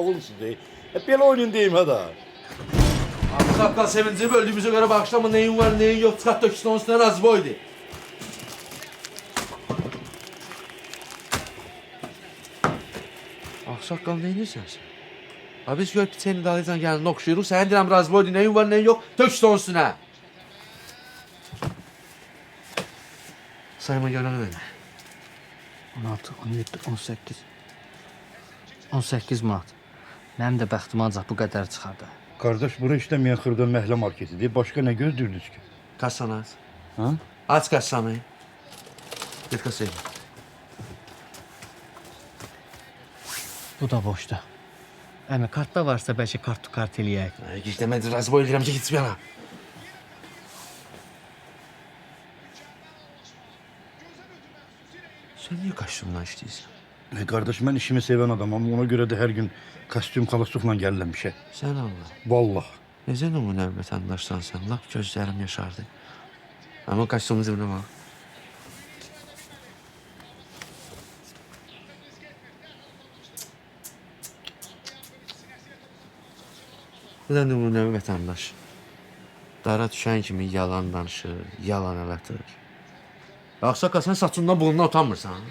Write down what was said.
Oğlum size. Hep böyle oyunun diyeyim hadi. Sakkal sevincini böldüğümüze göre bu akşam neyin var neyin yok çıkart döküsün onun üstüne razı boydu. Aksaqqal neyinirsən sən? Ha biz görüb seni dalaycan gəlin oxşuyuruq. Sənin deyirəm razı boydu neyin var neyin yok döküsün onun üstüne. Sayma görənə mənə. 16, 17, 18. 18 manat. Mənim də bəxtim ancaq bu qədər çıxardı. Kardeş bura işlemeyen xırda məhlə marketidir. Başka ne gözlürdünüz ki? Kassanı aç. Ha? Aç kassanı. Get kasayı. Bu da boşdur. Əmi, kartda varsa bəlkə kart to kart eləyək. Gizləmədir razı boy edirəm ki gitsin yana. Sen niye kaçtığımdan işleysen? Kardeş ben işimi seven adamım. Ona göre de her gün kostüm kalastukla gəlirəm işe. Sen Allah. Vallahi. Necə nümunə vətəndaşsan sən? Lap gözlərim yaşardı. Ama kaçtığımın zibinə bax. Bu da nümunəvi vətəndaş. Dara düşən kimi yalan danışır, yalan əl atır. Axsaqqal sən saçından burnuna utanmırsan.